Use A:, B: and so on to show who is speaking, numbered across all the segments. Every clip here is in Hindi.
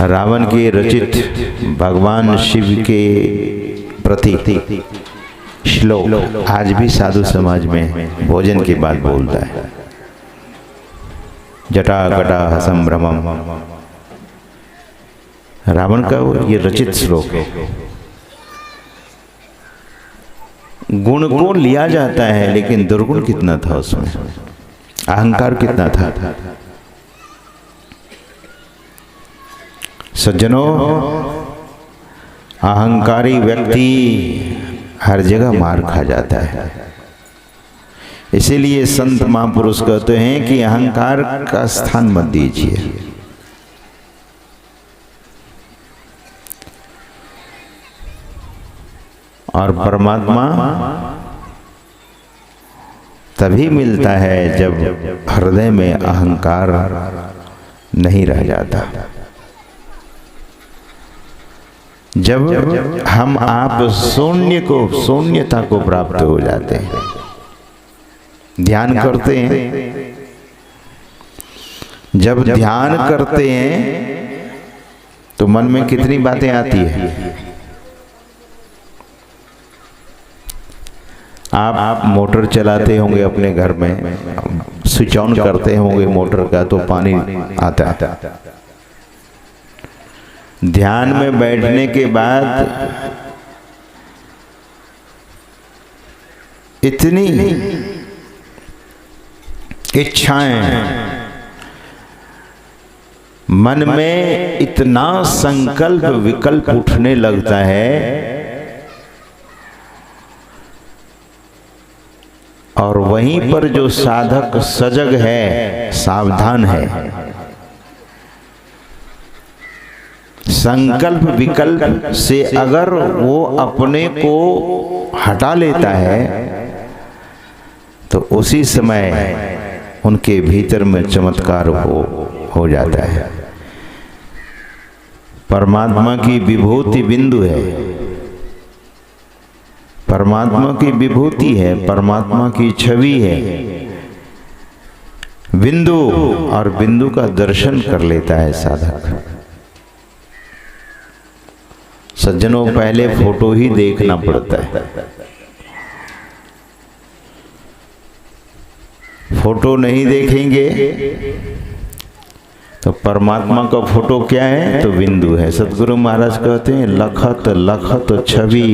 A: रावण के रचित भगवान शिव के प्रति श्लोक आज भी साधु समाज में भोजन के बाद बोलता है। जटा कटा संभ्रमम, रावण का ये रचित श्लोक है। गुण को लिया जाता है लेकिन दुर्गुण कितना था उसमें, अहंकार कितना था। सज्जनों, अहंकारी व्यक्ति हर जगह मार खा जाता है। इसीलिए संत महापुरुष कहते हैं कि अहंकार का स्थान मत दीजिए। और परमात्मा तभी मिलता है जब हृदय में अहंकार नहीं रह जाता, जब हम आप शून्यता को प्राप्त हो जाते हैं। ध्यान करते हैं, जब ध्यान करते हैं तो मन में कितनी बातें आती है। आप मोटर चलाते होंगे अपने घर में, स्विच ऑन करते होंगे मोटर का तो पानी आता है। ध्यान में बैठने के बाद इतनी इच्छाएं, मन में इतना संकल्प विकल्प उठने लगता है, और वहीं पर जो साधक सजग है, सावधान है, संकल्प विकल्प से अगर वो अपने को हटा लेता है तो उसी समय उनके भीतर में चमत्कार हो जाता है। परमात्मा की विभूति बिंदु है, परमात्मा की विभूति है, परमात्मा की छवि है बिंदु, और बिंदु का दर्शन कर लेता है साधक। सज्जनों, पहले फोटो ही देखना पड़ता है। फोटो नहीं देखेंगे तो परमात्मा का फोटो क्या है, तो बिंदु है। सतगुरु महाराज कहते हैं लखत लखत छवि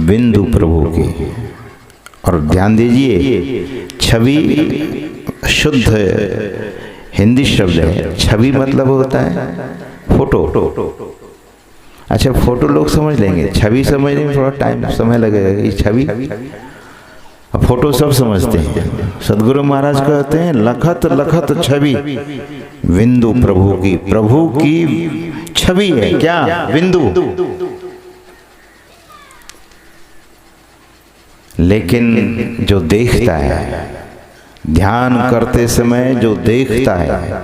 A: बिंदु प्रभु की। और ध्यान दीजिए, छवि शुद्ध हिंदी शब्द है। छवि मतलब होता है फोटो। अच्छा, फोटो लोग समझ लेंगे, छवि समझने में थोड़ा समय लगेगा। ये छवि, फोटो सब समझते हैं। सदगुरु महाराज कहते हैं लखत लखत छवि बिंदु प्रभु की। प्रभु की छवि है क्या, बिंदु। लेकिन जो देखता है, ध्यान करते समय जो देखता है,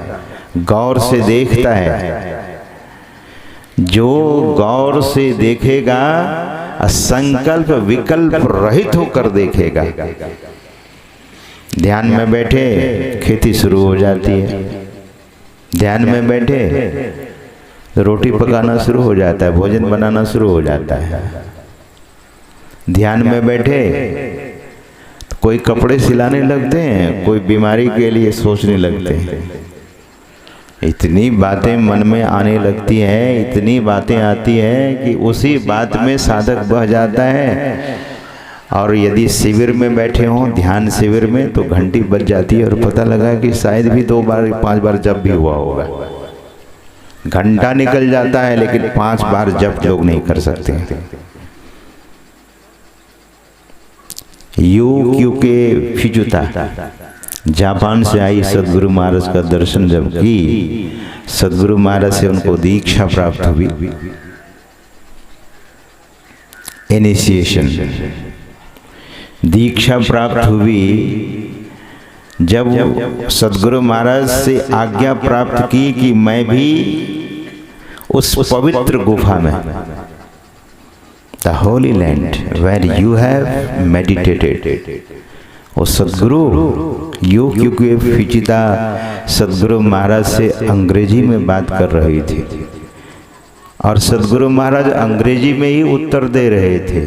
A: गौर से देखता है, जो गौर से देखेगा संकल्प विकल्प रहित होकर देखेगा। ध्यान में बैठे खेती शुरू हो जाती है, ध्यान में बैठे तो रोटी पकाना शुरू हो जाता है, भोजन बनाना शुरू हो जाता है। ध्यान में बैठे तो कोई कपड़े सिलाने लगते हैं, कोई बीमारी के लिए सोचने लगते हैं। इतनी बातें मन में आने लगती हैं, इतनी बातें आती हैं कि उसी बात में साधक बह जाता है। और यदि शिविर में बैठे हों, ध्यान शिविर में, तो घंटी बज जाती है और पता लगा कि शायद भी 2 बार 5 बार जप भी हुआ होगा। घंटा निकल जाता है लेकिन 5 बार जप लोग नहीं कर सकते। यू के फिजुता जापान से आई सदगुरु महाराज का दर्शन जब की, सदगुरु महाराज से उनको दीक्षा प्राप्त हुई, इनिशिएशन दीक्षा प्राप्त हुई। जब सदगुरु महाराज से आज्ञा प्राप्त की कि मैं भी उस पवित्र गुफा में, the holy land where you have meditated, वो सदगुरु योग क्योंकि फिजिता सदगुरु महाराज से अंग्रेजी में बात कर रही थी। और सदगुरु महाराज अंग्रेजी में ही उत्तर दे रहे थे।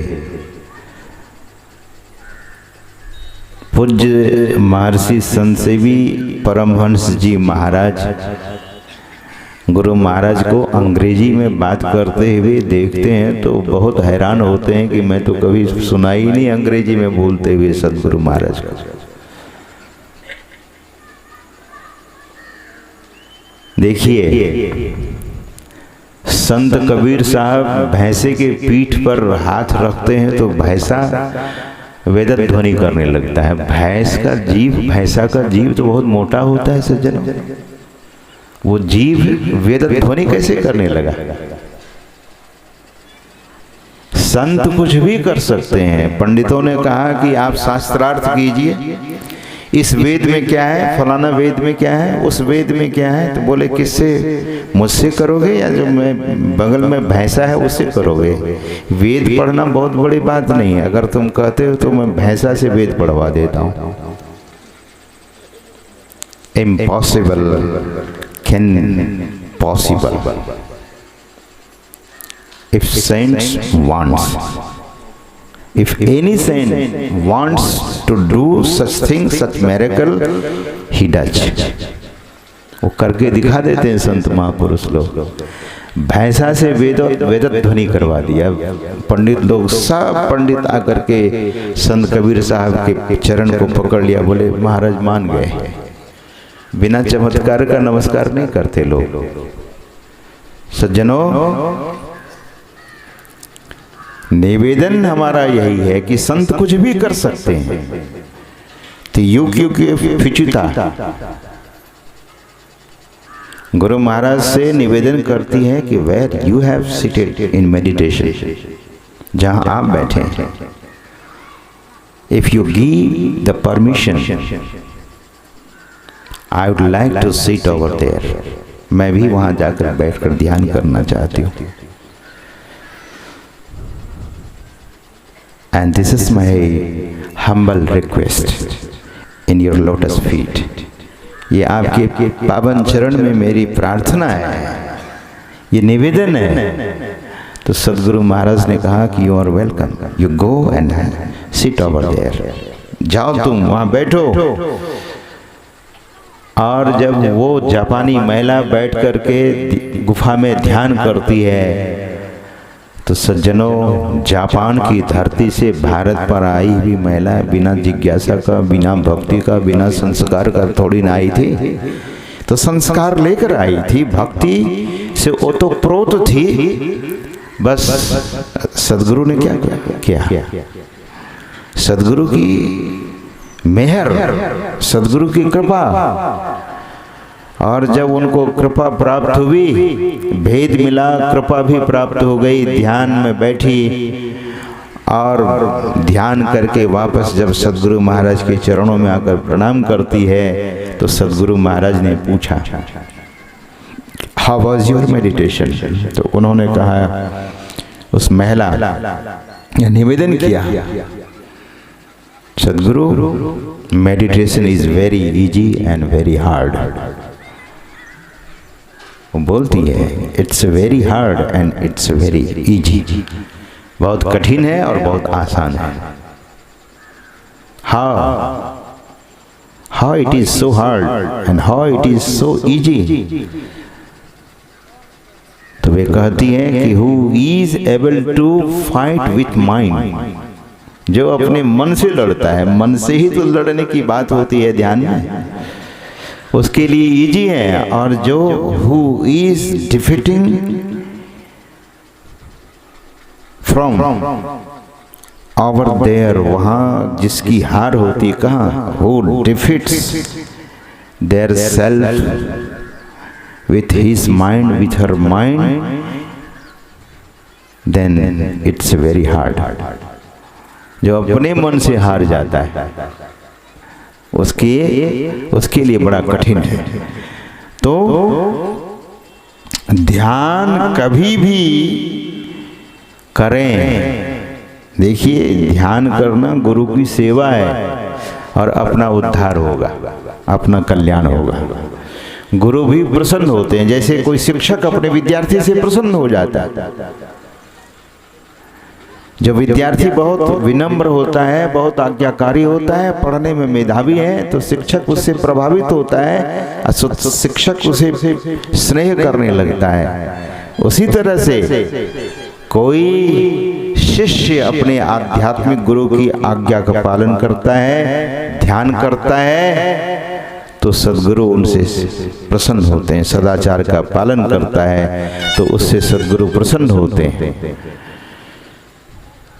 A: पूज्य महर्षि संत सेवी परमहंस जी महाराज गुरु महाराज को अंग्रेजी में बात करते हुए देखते हैं तो बहुत हैरान होते हैं कि मैं तो कभी सुना ही नहीं अंग्रेजी में बोलते हुए सदगुरु महाराज को। देखिए, संत कबीर साहब भैंसे के पीठ पर हाथ रखते हैं तो भैंसा वेद ध्वनि करने लगता है। भैंस का जीव, भैंसा का जीव तो बहुत मोटा होता है सज्जनों, वो जीव वेद ध्वनि कैसे करने लगा? संत कुछ भी कर सकते हैं। पंडितों ने कहा कि आप शास्त्रार्थ कीजिए, इस वेद में क्या है, फलाना वेद में क्या है, उस वेद में क्या है, तो बोले किससे, मुझसे करोगे या जो मैं बगल में भैंसा है उससे करोगे? वेद पढ़ना बहुत बड़ी बात नहीं है, अगर तुम कहते हो तो मैं भैंसा से वेद पढ़वा देता हूँ। Impossible can possible if saints wants, if any saint wants to do such thing, such miracle, he does। वो करके दिखा देते हैं संत महापुरुष लोग। भैंसा से वेद ध्वनि करवा दिया। पंडित लोग, सब पंडित आकर के संत कबीर साहब के चरण को पकड़ लिया, बोले महाराज मान गए। बिना चमत्कार का नमस्कार नहीं करते लोग। सज्जनों, निवेदन हमारा यही है कि संत कुछ भी कर सकते हैं। तो युग युग फिचुता गुरु महाराज से निवेदन करती है कि where you have seated in meditation, जहां आप बैठे हैं, if you give the permission, I would like to sit over there. मैं भी वहां जाकर बैठकर ध्यान करना चाहती हूँ। And this is my humble request in your lotus feet। ये आपके पावन चरण में मेरी प्रार्थना है, ये निवेदन है। तो सदगुरु महाराज ने कहा कि you are welcome, you go and sit over there. जाओ तुम वहाँ बैठो। और जब वो जापानी महिला बैठ करके गुफा में ध्यान करती है तो सज्जनों, जापान की धरती से भारत पर आई हुई महिला बिना जिज्ञासा का, बिना भक्ति का, बिना संस्कार का थोड़ी ना आई थी। तो संस्कार लेकर आई थी, भक्ति से ओतप्रोत थी। बस सदगुरु ने क्या किया? सदगुरु की मेहर, सदगुरु की कृपा। और जब उनको कृपा प्राप्त हुई, भेद मिला, कृपा भी प्राप्त हो गई, ध्यान में बैठी और ध्यान करके वापस जब सदगुरु महाराज के चरणों में आकर प्रणाम करती है तो सदगुरु महाराज ने पूछा, हाउ वाज योर मेडिटेशन? तो उन्होंने कहा, उस महिला ने निवेदन किया, Sadhguru, meditation is very easy and very hard. वो बोलती है, it's very hard and it's very easy. बहुत कठिन है और बहुत आसान है। How it is so hard and how it is so easy. तो वे कहती हैं कि who is able to fight with mind, जो अपने मन से लड़ता है। मन से ही तो लड़ने की बात होती है ध्यान में, उसके लिए इजी है। और जो who is defeating from over there, वहां जिसकी हार होती है, कहाँ? Who defeats their self with his mind, with her mind, then it's very hard. जो अपने मन से हार जाता है उसके लिए बड़ा कठिन है। तो ध्यान कभी भी करें। देखिए, ध्यान करना गुरु की सेवा है और अपना उद्धार होगा, अपना कल्याण होगा। गुरु भी प्रसन्न होते हैं, जैसे कोई शिक्षक अपने विद्यार्थी से प्रसन्न हो जाता है। जो विद्यार्थी बहुत विनम्र होता है, बहुत आज्ञाकारी होता है, पढ़ने में मेधावी है, तो शिक्षक उससे प्रभावित होता है, शिक्षक उसे स्नेह करने लगता है। उसी तरह से कोई शिष्य अपने आध्यात्मिक गुरु की आज्ञा का पालन करता है, ध्यान करता है, तो सद्गुरु उनसे प्रसन्न होते हैं। सदाचार का पालन करता है तो उससे सद्गुरु प्रसन्न होते हैं।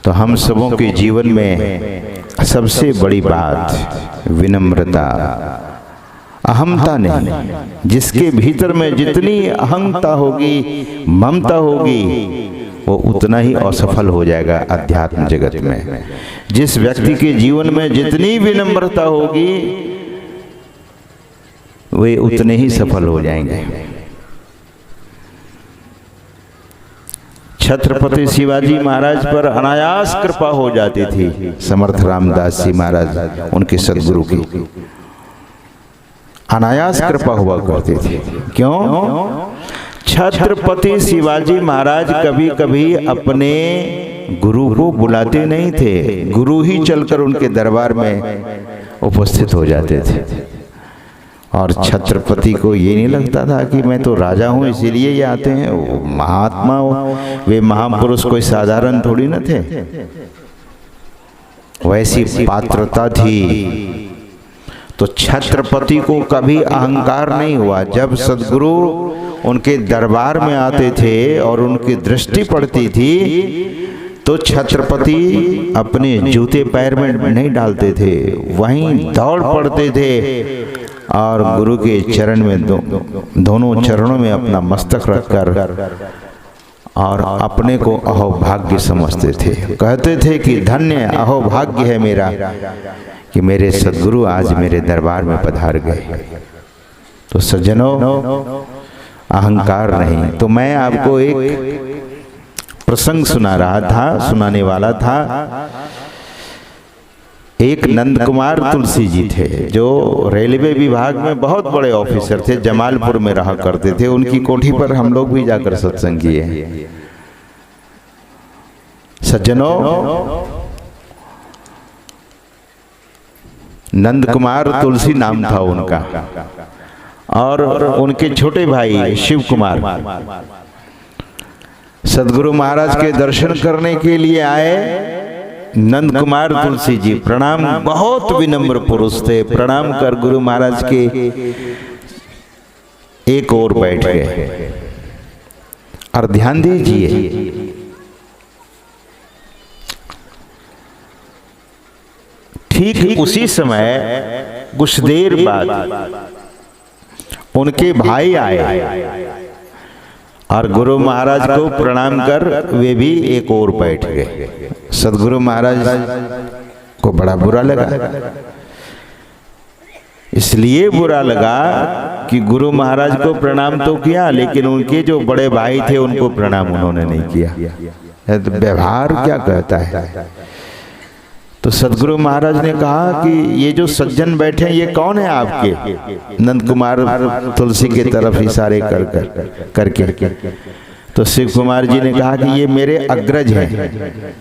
A: तो हम सबों के जीवन में सबसे बड़ी बात विनम्रता, अहमता नहीं। जिसके भीतर में जितनी अहंता होगी, ममता होगी, वो उतना ही असफल हो जाएगा अध्यात्म जगत में। जिस व्यक्ति के जीवन में जितनी विनम्रता होगी, वे उतने ही सफल हो जाएंगे। छत्रपति शिवाजी महाराज पर अनायास कृपा हो जाती थी, समर्थ रामदास जी महाराज उनके सद्गुरु की अनायास कृपा हुआ करती थी। क्यों? छत्रपति शिवाजी महाराज कभी कभी अपने गुरु को बुलाते नहीं थे, गुरु ही चलकर उनके दरबार में उपस्थित हो जाते थे। और छत्रपति को ये नहीं लगता था कि मैं तो राजा हूँ इसीलिए ये आते हैं। वो महात्मा, वे महापुरुष कोई साधारण थोड़ी न थे, वैसी पात्रता थी। तो छत्रपति को कभी अहंकार नहीं हुआ। जब सद्गुरु उनके दरबार में आते थे और उनकी दृष्टि पड़ती थी, तो छत्रपति अपने जूते पैर में नहीं डालते थे, वहीं दौड़ पड़ते थे और गुरु के चरण में दोनों चरणों में अपना मस्तक रखकर और अपने को अहोभाग्य समझते थे। कहते थे कि धन्य अहोभाग्य है मेरा कि मेरे सद्गुरु आज मेरे दरबार में पधार गए। तो सज्जनों, अहंकार नहीं। तो मैं आपको एक प्रसंग सुनाने वाला था। एक नंद कुमार तुलसी जी थे, जो रेलवे विभाग में बहुत बड़े ऑफिसर थे, जमालपुर में रहा करते थे। उनकी कोठी पर हम लोग भी जाकर सत्संग किए। सज्जनों, नंद कुमार तुलसी नाम था उनका, और उनके छोटे भाई शिव कुमार सद्गुरु महाराज के दर्शन करने के लिए आए। नंद कुमार तुलसी जी प्रणाम, बहुत विनम्र पुरुष थे, प्रणाम कर गुरु महाराज के एक ओर बैठ गए। और ध्यान दीजिए, ठीक उसी समय कुछ देर बाद उनके भाई आए और गुरु महाराज को प्रणाम कर वे भी एक ओर बैठ गए। सद्गुरु महाराज को बड़ा बुरा लगा। इसलिए बुरा लगा कि गुरु महाराज को प्रणाम तो किया, लेकिन उनके जो बड़े भाई थे उनको प्रणाम उन्होंने नहीं किया। तो व्यवहार क्या कहता है? तो सद्गुरु महाराज ने कहा कि ये जो सज्जन बैठे हैं ये कौन है आपके? नंद कुमार तुलसी की तरफ इशारे करके तो शिव कुमार जी ने कहा कि ये मेरे अग्रज हैं।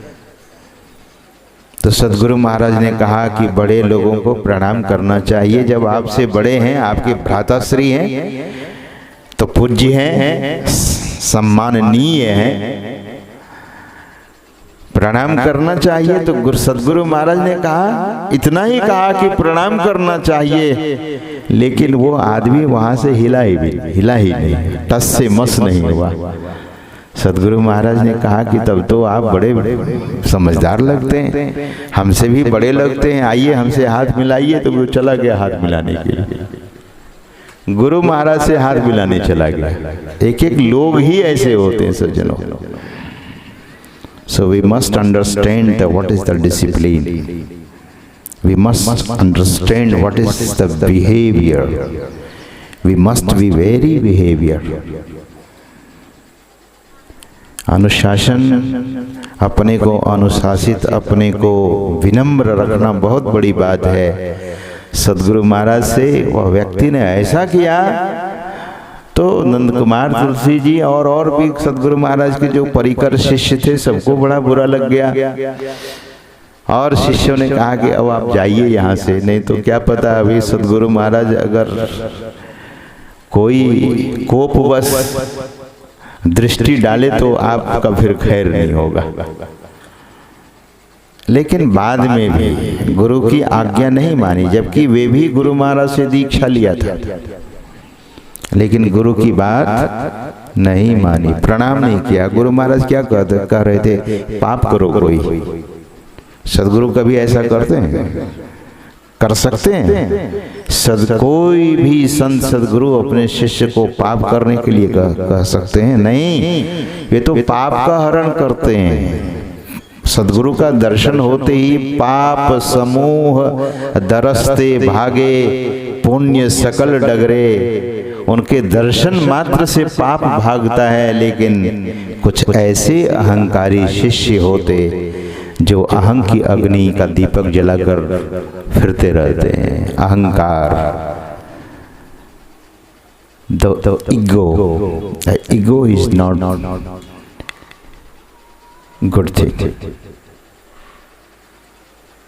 A: तो सद्गुरु महाराज ने कहा कि बड़े लोगों को प्रणाम करना चाहिए, जब आपसे बड़े हैं, आपके भ्राताश्री हैं, तो पूज्य हैं, सम्माननीय हैं, प्रणाम करना चाहिए। तो सद्गुरु महाराज ने कहा, इतना ही कहा कि प्रणाम करना चाहिए, लेकिन वो आदमी वहां से हिला ही नहीं, टस से मस नहीं हुआ। सद्गुरु महाराज ने कहा कि तब तो आप बड़े समझदार लगते हैं, हमसे भी बड़े लगते हैं, आइए हमसे हाथ मिलाइए। तो वो चला गया हाथ मिलाने के लिए, गुरु महाराज से हाथ मिलाने चला गया। एक एक लोग ही ऐसे होते हैं सज्जनों। So we must understand what is the discipline. We must understand what is the behavior. We must be very behavior. अनुशासन, अपने को अनुशासित, अपने को विनम्र रखना बहुत बड़ी बात है। सद्गुरु महाराज से वह व्यक्ति ने ऐसा किया तो नंद कुमार तुलसी जी और भी सदगुरु महाराज के जो परिकर शिष्य थे सबको बड़ा बुरा लग गया। और शिष्यों ने कहा कि अब आप जाइए यहाँ से, नहीं तो क्या पता अभी सदगुरु महाराज अगर कोई कोपवश दृष्टि डाले तो आपका फिर खैर नहीं होगा। लेकिन बाद में भी गुरु की आज्ञा नहीं मानी, जबकि वे भी गुरु महाराज से दीक्षा लिया था, लेकिन गुरु की बात नहीं मानी, प्रणाम नहीं किया। गुरु महाराज क्या कह रहे थे, पाप करो कोई। सदगुरु कभी ऐसा करते हैं? कर सकते हैं? कोई भी संत सदगुरु अपने शिष्य को पाप करने के लिए कह सकते हैं? नहीं, वे तो पाप का हरण करते हैं। सदगुरु का दर्शन होते ही पाप समूह दरसते भागे, पुण्य सकल डगरे। उनके दर्शन मात्र से पाप भागता है। लेकिन कुछ ऐसे अहंकारी शिष्य होते जो अहं की अग्नि का दीपक जलाकर फिरते रहते हैं। अहंकार, the ego is not good thing।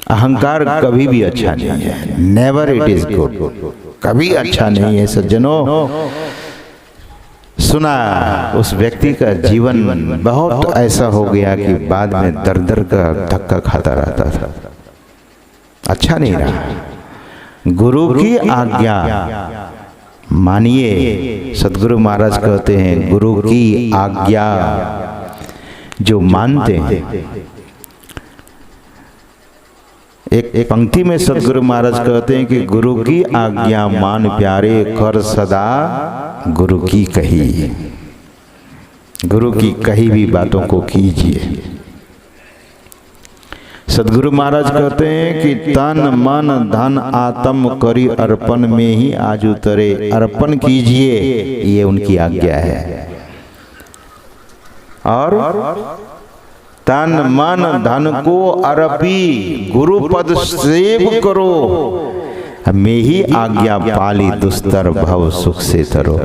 A: अहंकार कभी भी अच्छा नहीं है, नेवर इट इज गुड, कभी अच्छा नहीं है। सज्जनों, सुना उस व्यक्ति का जीवन बहुत ऐसा हो गया कि बाद में दर दर का धक्का खाता रहता था, अच्छा नहीं रहा। गुरु की आज्ञा मानिए। सदगुरु महाराज कहते हैं गुरु की आज्ञा जो मानते हैं। एक पंक्ति में सदगुरु महाराज कहते हैं कि गुरु की आज्ञा मान प्यारे, कर सदा गुरु की कही। गुरु की कही भी बातों को कीजिए। सदगुरु महाराज कहते हैं कि तन मन धन आत्म करी अर्पण में ही आज उतरे। अर्पण कीजिए, ये उनकी आज्ञा है। और तन मन धन को अर्पी, गुरु पद सेव करो। में ही आज्ञा पाली, दुस्तर भव सुख से तरो।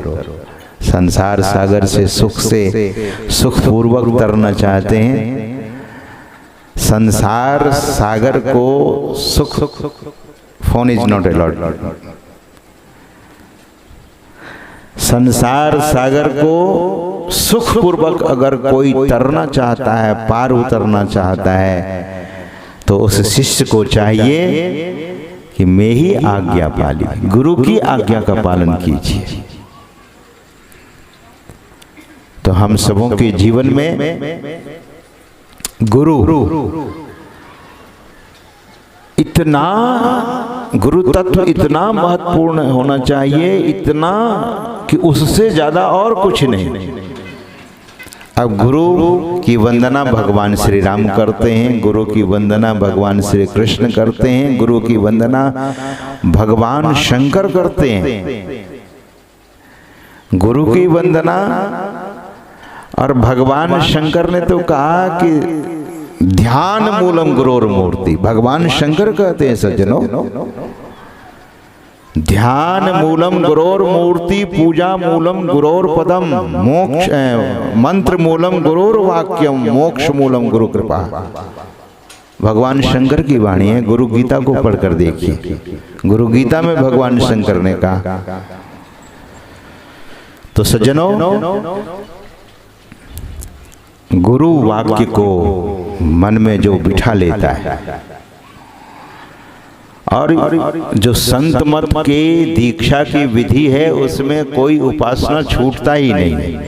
A: संसार सागर से सुख पूर्वक तरना चाहते हैं। संसार सागर को सुख, फोन इज नॉट अलाउड। संसार सागर को सुख पूर्वक अगर कोई तरना चाहता है, पार उतरना चाहता है, तो उस शिष्य को चाहिए कि मैं ही आज्ञा पाली, गुरु की आज्ञा का पालन कीजिए। तो हम सबों के जीवन में गुरु इतना, गुरु तत्व इतना महत्वपूर्ण होना चाहिए, इतना कि उससे ज्यादा और कुछ नहीं। अब गुरु की वंदना भगवान श्री राम करते हैं, गुरु की वंदना भगवान श्री कृष्ण करते हैं, गुरु की वंदना भगवान शंकर करते हैं। गुरु की वंदना, और भगवान शंकर ने तो कहा कि ध्यान मूलम गुरोर मूर्ति। भगवान शंकर कहते हैं सज्जनों, ध्यान मूलम गुरोर मूर्ति, पूजा मूलम गुरोर पदम, मोक्ष मंत्र मूलम गुरोर वाक्यम, मोक्ष मूलम गुरु कृपा। भगवान शंकर की वाणी है। गुरु गीता को पढ़कर देखिए, गुरु गीता में भगवान शंकर ने कहा। तो सज्जनों, गुरु वाक्य को मन में जो बिठा लेता है, और जो संत मत के दीक्षा की विधि है उसमें कोई उपासना छूटता ही नहीं।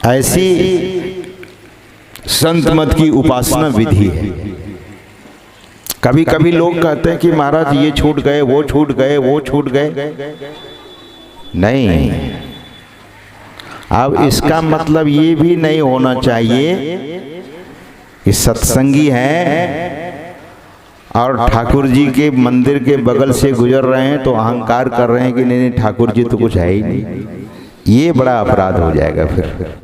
A: ऐसी संत मत की उपासना विधि है। कभी कभी लोग कहते हैं कि महाराज ये छूट गए, वो छूट गए, वो छूट गए। नहीं, अब इसका मतलब ये भी नहीं होना चाहिए कि सत्संगी हैं और ठाकुर जी के मंदिर के बगल से गुजर रहे हैं तो अहंकार कर रहे हैं कि नहीं ठाकुर जी तो कुछ है ही नहीं। ये बड़ा अपराध हो जाएगा फिर।